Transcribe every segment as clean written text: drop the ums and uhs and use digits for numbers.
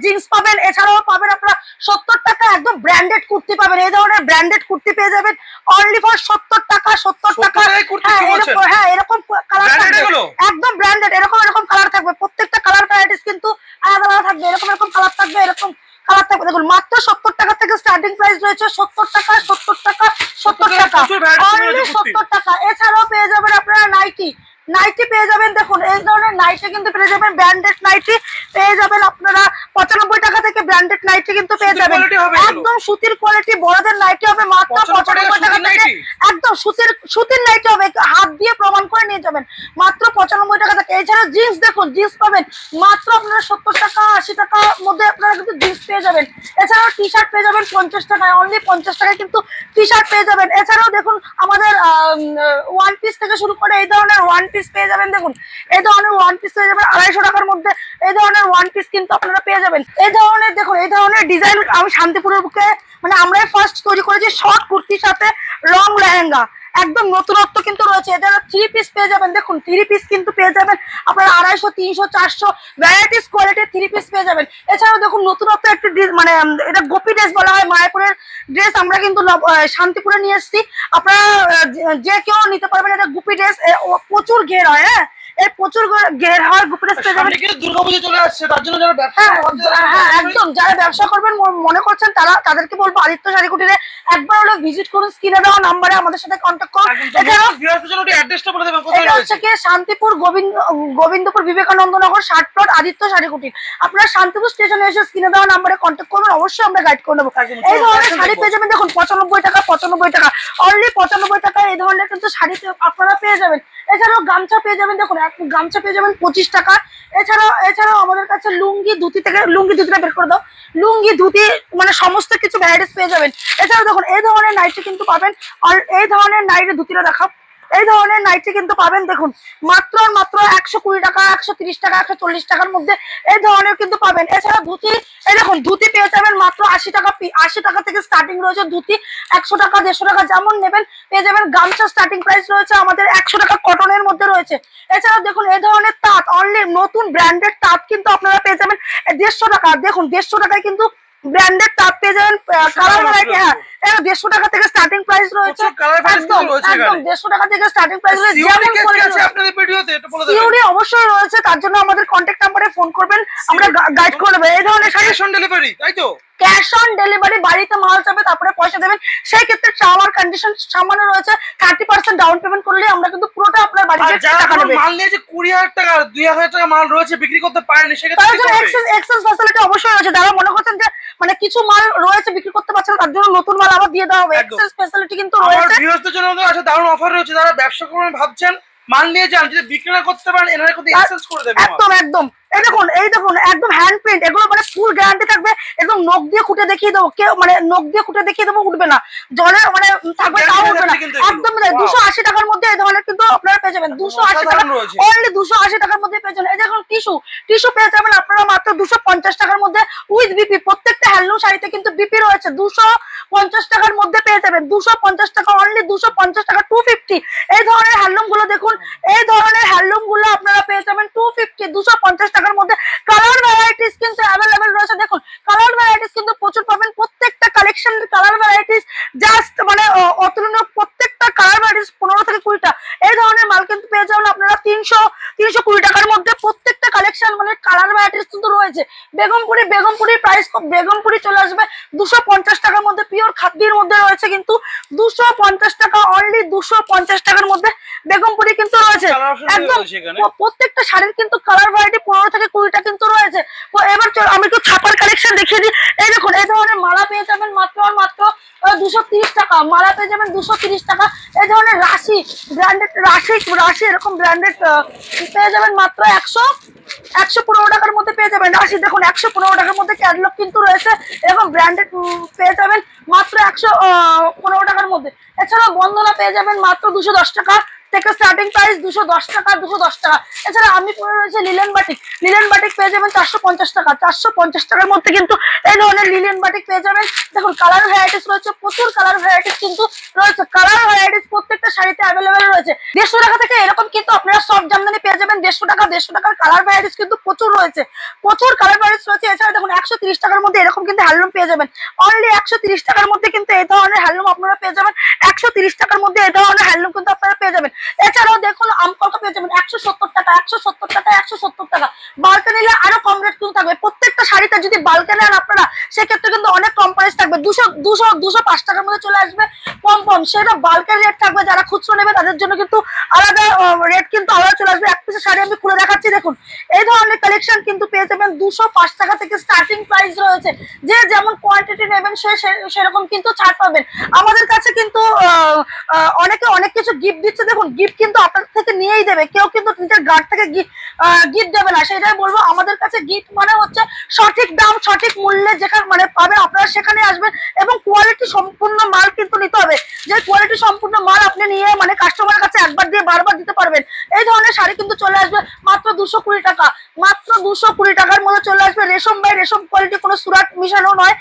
Jeans পাবেন, এছাড়াও পাবেন আপনারা 70 টাকা একদম ব্র্যান্ডেড কুর্তি পাবেন। এই ধরনের ব্র্যান্ডেড কুর্তি পেয়ে যাবেন অনলি ফর 70 টাকা। 70 টাকা। হ্যাঁ এরকম কালার থাকবে, একদম ব্র্যান্ডেড। এরকম কালার থাকবে, প্রত্যেকটা কালার ভ্যারাইটিস কিন্তু আলাদা আলাদা থাকবে। এরকম কালার থাকবে, এরকম কালার থাকবে। দেখুন মাত্র 70 টাকা থেকে স্টার্টিং প্রাইস রয়েছে। 70 টাকা, 70 টাকা, 70 টাকা, অনলি 70 টাকা। এছাড়াও পেয়ে যাবেন আপনারা নাইটি পেয়ে যাবেন। দেখুন এই ধরনের নাইটি কিন্তু পেয়ে যাবেন, ব্র্যান্ডেড নাইটি পেয়ে যাবেন আপনারা 95 টাকা থেকে। ব্র্যান্ডেড নাইটি কিন্তু পেয়ে যাবেন, একদম সুতির কোয়ালিটি। বড়দের নাইটি হবে মাত্র 95 টাকা থেকে, একদম সুতির নাইটি হবে, হাত দিয়ে প্রমাণ করে নিয়ে যাবেন মাত্র 95 টাকা থেকে। এছাড়া জিন্স, দেখুন জিন্স পাবেন মাত্র আপনারা 70 টাকা 80 টাকার মধ্যে আপনারা কিন্তু জিন্স পেয়ে যাবেন। এছাড়াও টি শার্ট পেয়ে যাবেন 50 টাকায়, অনলি 50 টাকায় কিন্তু টি শার্ট পেয়ে যাবেন। এছাড়াও দেখুন আমাদের ওয়ান পিস থেকে শুরু করে এই ধরনের ওয়ান পিস পেয়ে যাবেন। দেখুন এই ধরনের ওয়ান পিস পেয়ে যাবেন 250 টাকার মধ্যে। এই ধরনের ওয়ান পিস কিন্তু আপনারা পেয়ে যাবেন। এই ধরনের দেখুন এই ধরনের ডিজাইন আমি শান্তিপুরের বুকে মানে আমরাই ফার্স্ট তৈরি করেছি, শর্ট কুর্তির সাথে লং লেহেঙ্গা, একদম নতুনত্ব কিন্তু রয়েছে। এদের 3 পিস পেয়ে যাবেন। দেখুন 3 পিস কিন্তু পেয়ে যাবেন আপনারা 250, 300, 400 ভ্যারাইটিস কোয়ালিটির 3 পিস পেয়ে যাবেন। এছাড়াও দেখুন নতুনত্ব একটি মানে এটা গোপী ড্রেস বলা হয়, মায়াপুরের ড্রেস আমরা কিন্তু শান্তিপুরে নিয়ে এসেছি। আপনারা যে কেউ নিতে পারবেন। এটা গোপী ড্রেস, প্রচুর ঘের হয়। হ্যাঁ এর প্রচুর ঘের হয়। গোপী ড্রেস পেয়ে যাবেন। দুর্গাপূজা চলে আসছে, তার জন্য যারা ব্যবসা একদম যারা ব্যবসা করবেন মনে করছেন তাদেরকে বলবো আদিত্য শাড়ি কুটিরে একবার হলো ভিজিট করুন। স্ক্রিনে দেওয়া নাম্বারে আমাদের সাথে কন্ট্যাক্ট করুন। এটা হচ্ছে কি শান্তিপুর গোবিন্দপুর বিবেকানন্দনগর 60 প্লট আদিত্য শাড়ি কুটির। আপনারা শান্তিপুর স্টেশনে এসে স্ক্রিনে দেওয়া নাম্বারে কন্ট্যাক্ট করবেন, অবশ্যই আমরা গাইড করে নেবো। এই ধরনের শাড়ি পেয়ে যাবেন। দেখুন 95 টাকা, 95 টাকা, অনলি 95 টাকা এই ধরনের কিন্তু শাড়ি আপনারা পেয়ে যাবেন। এছাড়াও গামছা পেয়ে যাবেন। দেখুন গামছা পেয়ে যাবেন 25 টাকা। এছাড়াও আমাদের কাছে লুঙ্গি ধুতিটা বের করে দাও। লুঙ্গি ধুতি মানে সমস্ত কিছু ভ্যারাইটিস পেয়ে যাবেন। এছাড়াও দেখুন এই ধরনের নাইটি কিন্তু পাবেন। আর এই ধরনের নাইটি ধুতিটা দেখাও, এই ধরনের নাইটি কিন্তু পাবেন। দেখুন মাত্র 120 টাকা, 130 টাকা, 140 টাকার মধ্যে এই ধরনের কিন্তু পাবেন। এছাড়া ধুতি, এই দেখুন ধুতি পেয়ে যাবেন মাত্র 80 টাকা। 80 টাকা থেকে স্টার্টিং রয়েছে ধুতি, 100 টাকা, 150 টাকা যেমন নেবেন পেয়ে যাবেন। গামছা স্টার্টিং প্রাইস রয়েছে আমাদের 100 টাকা, কটনের মধ্যে রয়েছে। এছাড়াও দেখুন এই ধরনের তাঁত, অনলি নতুন ব্র্যান্ডেড তাঁত কিন্তু আপনারা পেয়ে যাবেন 150 টাকা। দেখুন 150 টাকায় কিন্তু ব্র্যান্ডেড তাঁত পেয়ে যাবেন। কালার ভ্যারাইটি, হ্যাঁ 150 টাকা থেকে স্টার্টিং প্রাইস রয়েছে। একদম 150 টাকা থেকে স্টার্টিং প্রাইস রয়েছে। সিওডি অবশ্যই রয়েছে, তার জন্য আমাদের কন্ট্যাক্ট নাম্বারে ফোন করবেন, আমরা গাইড করে দেবো। এই ধরনের ক্যাশ অন ডেলিভারি, তাই তো? ক্যাশ অন ডেলিভারি, বাড়িতে মাল যাবে তারপরে পয়সা দেবেন। সেই ক্ষেত্রে টাওয়ার কন্ডিশন সামান্য রয়েছে, 30% ডাউন পেমেন্ট করলে আমরা কিন্তু পুরোটা আপনার বাড়িতে টাকা দেব। মাল নিয়েছে 20,000 টাকা, 2,000 টাকা মাল রয়েছে, বিক্রি করতে পারেনি, সেক্ষেত্রে এক্সচেঞ্জ ফ্যাসিলিটি অবশ্যই রয়েছে। যারা মনে করছেন যে মানে কিছু মাল রয়েছে বিক্রি করতে পারছেন, তার জন্য নতুন মাল আবার দিয়ে দেওয়া হবে। এক্সচেঞ্জ ফ্যাসিলিটি কিন্তু রয়েছে। আমার ভিউয়ারদের জন্য আছে দারুণ অফার রয়েছে। যারা ব্যবসা করবেন ভাবছেন, মাল নিয়ে যান, যদি বিক্রি না করতে পারেন এনারা কিন্তু এক্সচেঞ্জ করে দেবে। একদম এই দেখুন একদম হ্যান্ড প্রিন্ট, এগুলো মানে ফুল গ্যারান্টি থাকবে। একদম নখ দিয়ে খুঁটে দেখিয়ে দেবো, কেউ মানে নখ দিয়ে খুঁটে দেখিয়ে দেবো উঠবে না, জলে মানে থাকবে তাও উঠবে না। একদম 280 টাকার মধ্যে এই ধরনের কিন্তু আপনারা পেয়ে যাবেন। 280 টাকা, অনলি 280 টাকার মধ্যে পেয়ে যাবেন। এই দেখুন টিস্যু পেয়ে যাবেন আপনারা মাত্র 250 টাকার মধ্যে উইথ বিপি। প্রত্যেকটা হ্যান্ডলুম শাড়িতে কিন্তু বিপি রয়েছে। 250 টাকার মধ্যে পেয়ে যাবেন। 250 টাকা, অনলি 250 টাকা, 250। এই ধরনের হ্যান্ডলুম গুলো দেখুন, এই ধরনের হ্যান্ডলুম গুলো আপনারা পেয়ে যাবেন 250, 250 টাকার মধ্যে। কালার ভ্যারাইটিস কিন্তু অ্যাভেলেবেল রয়েছে। দেখুন কালার ভ্যারাইটিস কিন্তু প্রচুর পাবেন। প্রত্যেকটা কালেকশন কালার ভ্যারাইটিস জাস্ট মানে অতুলনীয়। প্রত্যেকটা কালার ভ্যারাইটিস 15 থেকে 20টা এই ধরনের মাল কিন্তু পেয়ে যাবেন আপনারা 320 টাকার মধ্যে। প্রত্যেকটা কালেকশন মানে কালার ভ্যারাইটিস কিন্তু রয়েছে। বেগমপুরি প্রাইস বেগমপুরি চলে আসবে 250 টাকার মধ্যে। পিওর খাদ্যের মধ্যে রয়েছে কিন্তু 250 টাকা, অনলি 250 টাকার মধ্যে বেগমপুরি কিন্তু রয়েছে। একদম প্রত্যেকটা শাড়ির কিন্তু কালার ভ্যারাইটি 15 থেকে 20টা কিন্তু রয়েছে। এবার আমি একটু ছাপার কালেকশন দেখিয়ে দিই। এই দেখুন এই ধরনের মালা পেয়ে যাবেন মাত্র 230 টাকা। মালা পেয়ে যাবেন 230 টাকা। এই ধরনের রাশি ব্র্যান্ডেড রাশি এরকম ব্র্যান্ডেড পেয়ে যাবেন মাত্র 115 টাকার মধ্যে পেয়ে যাবেন। রাশি দেখুন 115 টাকার মধ্যে ক্যাটালগ কিন্তু রয়েছে। এরকম ব্র্যান্ডেড পেয়ে যাবেন মাত্র 115 টাকার মধ্যে। এছাড়াও বন্দনা পেয়ে যাবেন মাত্র 210 টাকা। থেকে স্টার্টিং প্রাইস 210 টাকা, 210 টাকা। এছাড়া আমি পরে রয়েছে লিলেন বাটিক, লিলেন বাটিক পেয়ে যাবেন 450 টাকা, 450 টাকার মধ্যে কিন্তু এই ধরনের লিলেন বাটিক পেয়ে যাবেন। দেখুন কালার ভ্যারাইটিস রয়েছে, প্রচুর কালার ভ্যারাইটিস কিন্তু রয়েছে, কালার ভ্যারাইটিস প্রত্যেকটা শাড়িতে অ্যাভেলেবেল রয়েছে। 150 টাকা থেকে এরকম কিন্তু আপনারা সব জামদানি পেয়ে যাবেন 150 টাকা, 150 টাকার কালার ভ্যারাইটিস কিন্তু প্রচুর রয়েছে, প্রচুর কালার ভ্যারাইটিস রয়েছে। এছাড়া দেখুন 130 টাকার মধ্যে এরকম কিন্তু হ্যান্ডলুম পেয়ে যাবেন, অনলি 130 টাকার মধ্যে কিন্তু এই ধরনের হ্যান্ডলুম আপনারা পেয়ে যাবেন, 130 টাকার মধ্যে এই ধরনের হ্যান্ডলুম কিন্তু আপনারা পেয়ে যাবেন। এছাড়াও দেখুন আমকলকা পেয়ে যাবেন 170 টাকা, 170 টাকা, 170 টাকা। বাল্কে নিলে আরো কম রেট কিন্তু থাকবে, প্রত্যেকটা শাড়িতে যদি বাল্কে নেন আপনারা সেক্ষেত্রে কিন্তু অনেক কম প্রাইস থাকবে, 205 টাকার মধ্যে চলে আসবে কম কম, সেটা বাল্কের রেট থাকবে। যারা খুচরো নেবে তাদের জন্য কিন্তু আলাদা রেট কিন্তু আলাদা চলে আসবে। এক পিসের শাড়ি আমি খুলে দেখাচ্ছি, দেখুন এই ধরনের কালেকশন কিন্তু পেয়ে যাবেন 205 টাকা থেকে স্টার্টিং প্রাইস রয়েছে। যে যেমন কোয়ান্টিটি নেবেন সেরকম কিন্তু ছাড় পাবেন। আমাদের কাছে কিন্তু অনেকে অনেক কিছু গিফট দিচ্ছে, দেখুন গিফট কিন্তু আপনাদের থেকে নিয়েই দেবে, কেউ কিন্তু নিজের গার্ড থেকে গিফট দেবে না। সেটাই বলবো, আমাদের কাছে গিফট মানে হচ্ছে সঠিক দাম সঠিক মূল্যে যেখানে মানে পাবেন আপনারা সেখানে আসবেন, এবং কোয়ালিটি সম্পূর্ণ মাল কিন্তু নিতে হবে। যে কোয়ালিটি সম্পূর্ণ মাল আপনি নিয়ে মানে কাস্টমারের কাছে একবার দিয়ে বারবার দিতে পারবেন। এই ধরনের শাড়ি কিন্তু চলে আসবে মাত্র 220 টাকা, মাত্র 220 টাকার মধ্যে চলে আসবে। রেশম বাই রেশম কোয়ালিটি, কোনো সুরাট মিশানো নয়।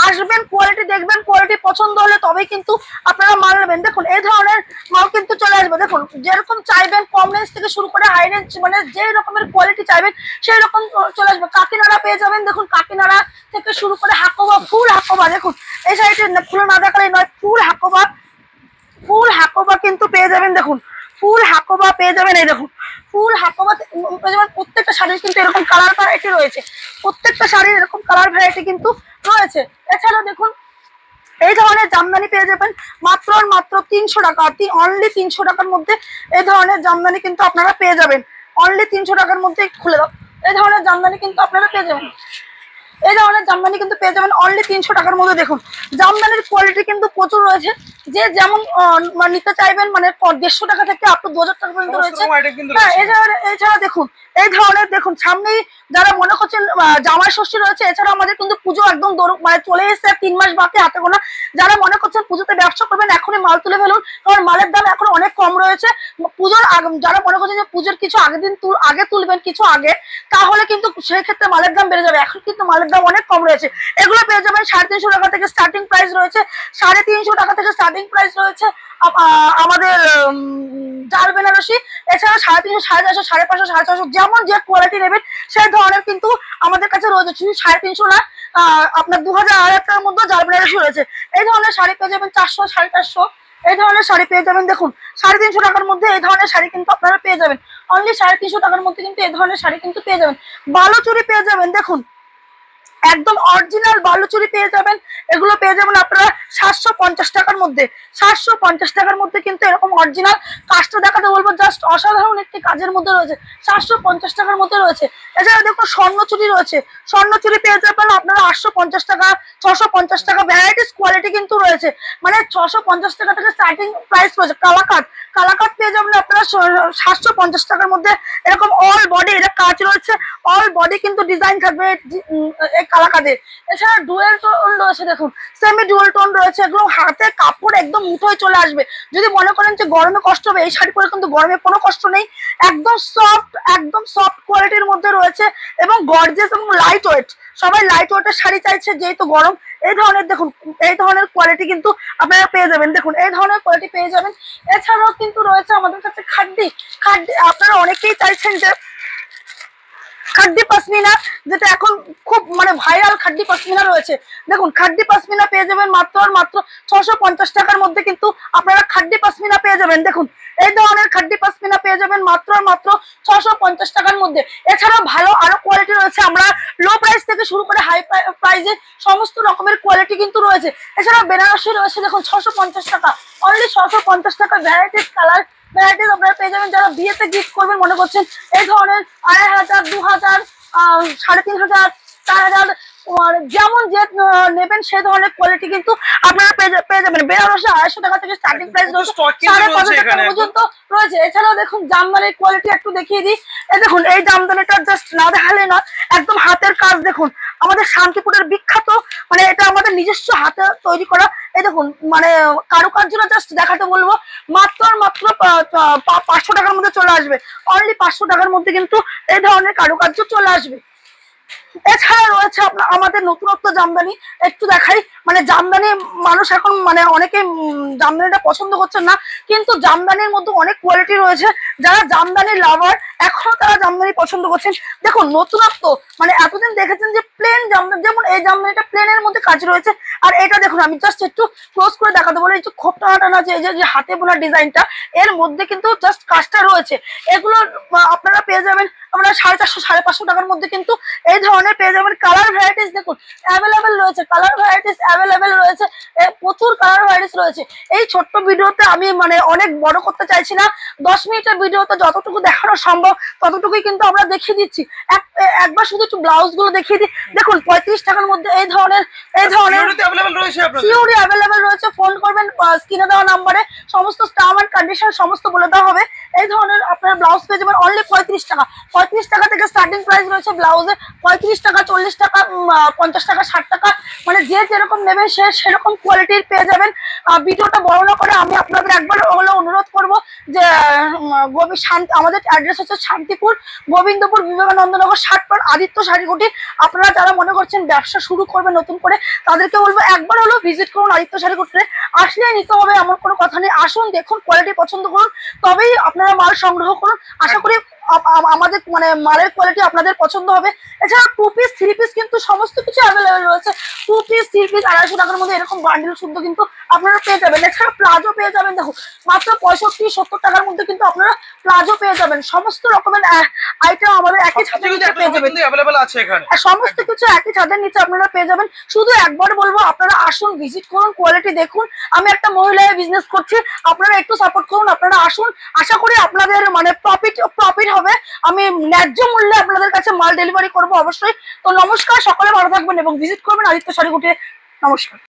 আসবেন, কোয়ালিটি দেখবেন, কোয়ালিটি পছন্দ হলে তবেই কিন্তু আপনারা মাল নেবেন। দেখুন এই ধরনের মাল কিন্তু চলে আসবে, দেখুন যেরকম চাইবেন কম রেঞ্জ থেকে শুরু করে হাই রেঞ্জ, মানে যে রকমের কোয়ালিটি চাইবেন সেই রকম চলে আসবে। কাকিনাড়া পেয়ে যাবেন, দেখুন কাকিনাড়া থেকে শুরু করে হাকোবা, ফুল হাকোবা, দেখুন এই শাড়িটি ফুল না দেখালে নয়, ফুল হাকোবা, ফুল হাকোবা কিন্তু পেয়ে যাবেন। দেখুন ফুল হাকোবা পেয়ে যাবেন, এই দেখুন ফুল হাকোবা পেয়ে যাবেন। প্রত্যেকটা শাড়ির কিন্তু এরকম কালার ভ্যারাইটি রয়েছে, প্রত্যেকটা শাড়ির এরকম কালার ভ্যারাইটি কিন্তু রয়েছে। এছাড়া দেখুন এই ধরনের জামদানি পেয়ে যাবেন মাত্র 300 টাকা, অনলি 300 টাকার মধ্যে এই ধরনের জামদানি কিন্তু আপনারা পেয়ে যাবেন, অনলি 300 টাকার মধ্যে। খুলে দাও, এই ধরনের জামদানি কিন্তু আপনারা পেয়ে যাবেন, এই ধরনের জামদানি কিন্তু পেয়ে যাবেন অনলি 300 টাকার মধ্যে। দেখুন জামদানির কোয়ালিটি কিন্তু প্রচুর রয়েছে, যে যেমন নিতে চাইবেন, মানে 150 টাকা থেকে আপ টু 2000 টাকা পর্যন্ত রয়েছে। হ্যাঁ, এছাড়া দেখুন এই ধরনের, দেখুন সামনেই যারা মনে করছেন জামাই ষষ্ঠী রয়েছে, এছাড়া আমাদের কিন্তু পুজো একদম মানে চলে এসেছে, 3 মাস বাকি হাতে গোনা। যারা মনে করছেন পুজোতে ব্যবসা করবেন এখনই মাল তুলে ফেলুন, কারণ মালের দাম এখন অনেক কম রয়েছে। পুজোর যারা মনে করছেন যে পুজোর কিছু আগে তুলবেন কিছু আগে, তাহলে কিন্তু সেই ক্ষেত্রে মালের দাম বেড়ে যাবে। এখন কিন্তু মালের দাম অনেক কম রয়েছে, এগুলো পেয়ে যাবেন 350 টাকা থেকে স্টার্টিং প্রাইস রয়েছে, 350 টাকা থেকে স্টার্টিং প্রাইস রয়েছে আমাদের জাল বেনারসি। এছাড়া 350, 450, 550, 450 যেমন যে কোয়ালিটি নেবেন সেই ধরনের কিন্তু আমাদের কাছে রয়েছে। শুধু 350 না, আপনার 2000, 1000 টাকার মধ্যে জাল বেনারসি রয়েছে। এই ধরনের শাড়ি পেয়ে যাবেন 400, 450 এই ধরনের শাড়ি পেয়ে যাবেন। দেখুন 350 টাকার মধ্যে এই ধরনের শাড়ি কিন্তু আপনারা পেয়ে যাবেন, অনলি 350 টাকার মধ্যে কিন্তু এই ধরনের শাড়ি কিন্তু পেয়ে যাবেন। বালুচুরি পেয়ে যাবেন, দেখুন একদম অরিজিনাল বালুচুরি পেয়ে যাবেন, এগুলো পেয়ে যাবেন আপনারা 750 টাকার মধ্যে, 750 টাকার মধ্যে কিন্তু এরকম অরিজিনাল। কাজটা দেখাতে বলবো, জাস্ট অসাধারণ একটি কাজের মধ্যে রয়েছে, 750 টাকার মধ্যে রয়েছে। এছাড়া দেখুন স্বর্ণচুরি রয়েছে, স্বর্ণচুরি পেয়ে যাবেন আপনারা 850 টাকা, 650 টাকা, ভ্যারাইটিস কোয়ালিটি কিন্তু রয়েছে, মানে 650 টাকা থেকে স্টার্টিং প্রাইস রয়েছে। কালাকাট পেয়ে যাবেন আপনারা 750 টাকার মধ্যে, এরকম অল বডি এটা কাজ রয়েছে, অল বডি কিন্তু ডিজাইন থাকবে এই কালাকাদের। এছাড়া ডুয়েল টোন রয়েছে, দেখুন সেমি ডুয়েল টোন রয়েছে, এগুলো হাতে কাপড় একদম মুঠোয় চলে আসবে। যদি মনে করেন যে গরমে কষ্ট হবে, এই শাড়ি পরে কিন্তু গরমে কোনো কষ্ট নেই, একদম সফট কোয়ালিটির মধ্যে রয়েছে, এবং গর্জিয়াস এবং লাইট ওয়েট। সবাই লাইট ওয়েটের শাড়ি চাইছে যেহেতু গরম। এই ধরনের দেখুন এই ধরনের কোয়ালিটি কিন্তু আপনারা পেয়ে যাবেন, দেখুন এই ধরনের কোয়ালিটি পেয়ে যাবেন। এছাড়াও কিন্তু রয়েছে আমাদের কাছে খাড্ডি, আপনারা অনেকেই চাইছেন যে খাড্ডি পশমিনা, যেটা এখন খুব মানে ভাইরাল খাড্ডি পশমিনা রয়েছে। দেখুন খাড্ডি পশমিনা পেয়ে যাবেন মাত্র 650 টাকার মধ্যে কিন্তু আপনারা খাড্ডি পশমিনা পেয়ে যাবেন। দেখুন এই ধরনের খাড্ডি পশমিনা পেয়ে যাবেন মাত্র 650 টাকার মধ্যে। এছাড়াও ভালো আরো কোয়ালিটি রয়েছে, আমরা লো প্রাইস থেকে শুরু করে হাই প্রাইসে সমস্ত রকমের কোয়ালিটি কিন্তু রয়েছে। এছাড়াও বেনারসি রয়েছে, দেখুন 650 টাকা, অনলি 650 টাকা। ভ্যারাইটিস কালার ভ্যারাইটিস আপনারা পেয়ে যাবেন। যারা বিয়েতে গিফট করবেন মনে করছেন এই ধরনের 2500, 2000, 3500, 4000 যেমন যে নেবেন সেই ধরনের কোয়ালিটি কিন্তু আপনারা পেয়ে যাবেন। বেনারসি 250 টাকা থেকে স্টার্টিং প্রাইস রয়েছে, 550 টাকা পর্যন্ত রয়েছে। এছাড়াও দেখুন জামদানির কোয়ালিটি একটু দেখিয়ে দিই। এই দেখুন এই জামদানিটা জাস্ট না দেখালে নয়, একদম হাতের কাজ, দেখুন আমাদের শান্তিপুরের বিখ্যাত, মানে এটা আমাদের নিজস্ব হাতে তৈরি করা। এই দেখুন মানে কারুকার্যটা জাস্ট দেখাতে বলবো, মাত্র আর মাত্র 500 টাকার মধ্যে চলে আসবে। অনলি 500 টাকার মধ্যে কিন্তু এই ধরনের কারুকার্য চলে আসবে। এছাড়া রয়েছে আমাদের নতুনত্ব জামদানি, একটু দেখাই। মানে জামদানি মানুষ এখন মানে অনেকে জামদানিটা পছন্দ করছেন না, কিন্তু জামদানির মধ্যে অনেক কোয়ালিটি রয়েছে। যারা জামদানি লাভার এখনো তারা জামদানি পছন্দ করছেন। দেখুন নতুনত্ব, মানে এতদিন দেখেছেন যে প্লেন জামদানি, যেমন এই জামদানিটা প্লেনের মধ্যে কাজ রয়েছে। আর এটা দেখুন, আমি জাস্ট একটু ক্লোজ করে দেখাতে বলি, এই যে খোপ টানা আছে, এই যে হাতে বোনা ডিজাইনটা, এর মধ্যে কিন্তু জাস্ট কাজটা রয়েছে। এগুলো আপনারা পেয়ে যাবেন আমরা 450 550 টাকার মধ্যে কিন্তু এই ধরনের পেয়ে যাবেন। কালার ভ্যারাইটিস দেখুন অ্যাভেলেবেল রয়েছে, কালার ভ্যারাইটিস অ্যাভেলেবেল রয়েছে, প্রচুর কালার ভ্যারাইটিস রয়েছে। এই ছোট্ট ভিডিওতে আমি মানে অনেক বড় করতে চাইছি না, 10 মিনিটের ভিডিওতে যতটুকু দেখানো সম্ভব ততটুকুই কিন্তু আমরা দেখিয়ে দিচ্ছি। একবার শুধু একটু ব্লাউজ গুলো দেখিয়ে দিই। দেখুন 35 টাকার মধ্যে এই ধরনের সিওরি অ্যাভেলেবেল রয়েছে। ফোন করবেন স্ক্রিনে দেওয়া নাম্বারে, সমস্ত টার্ম এন্ড কন্ডিশন সমস্ত বলে দেওয়া হবে। এই ধরনের আপনার ব্লাউজ পেয়ে যাবেন অনলি 35 টাকা। 35 টাকা থেকে স্টার্টিং প্রাইস রয়েছে ব্লাউজে। 35 টাকা, 40 টাকা, 50 টাকা, 60 টাকা, মানে যে যেরকম নেবেন সেরকম কোয়ালিটির পেয়ে যাবেন। ভিডিওটা বড় না করে আমি আপনাদের একবার হলো অনুরোধ করব যে আমাদের অ্যাড্রেস হচ্ছে শান্তিপুর, গোবিন্দপুর, বিবেকানন্দনগর, 60 আদিত্য শাড়িকুটি। আপনারা যারা মনে করছেন ব্যবসা শুরু করবেন নতুন করে, তাদেরকে বলবো একবার হলো ভিজিট করুন আদিত্য শাড়িকুটিতে। আসলে নিতে হবে এমন কোনো কথা নেই, আসুন দেখুন, কোয়ালিটি পছন্দ করুন, তবেই আপনারা মাল সংগ্রহ করুন। আশা করি আমাদের মানে মালের কোয়ালিটি আপনাদের পছন্দ হবে। এছাড়া 2 পিস 3 পিস কিন্তু সমস্ত কিছু অ্যাভেলেবেল রয়েছে। 2 পিস 3 পিস 250 টাকার মধ্যে এরকম বান্ডিল শুদ্ধ কিন্তু আপনারা পেয়ে যাবেন। এছাড়া প্লাজো পেয়ে যাবেন, দেখুন মাত্র 65 70 টাকার মধ্যে কিন্তু আপনারা প্লাজো পেয়ে যাবেন। সমস্ত রকমের আইটেম আমাদের একই ছাদের নিচে পেয়ে যাবেন, সমস্ত কিছু একই ছাদের নিচে আপনারা পেয়ে যাবেন। শুধু একবার বলবো আপনারা আসুন, ভিজিট করুন, কোয়ালিটি দেখুন। আমি একটা মহিলায় বিজনেস করছি, আপনারা একটু সাপোর্ট করুন, আপনারা আসুন। আশা করি আপনাদের মানে প্রফিট হবে। আমি ন্যায্য মূল্যে আপনাদের কাছে মাল ডেলিভারি করবো অবশ্যই। তো নমস্কার, সকলে ভালো থাকবেন এবং ভিজিট করবেন আদিত্য শাড়িকুটি। নমস্কার।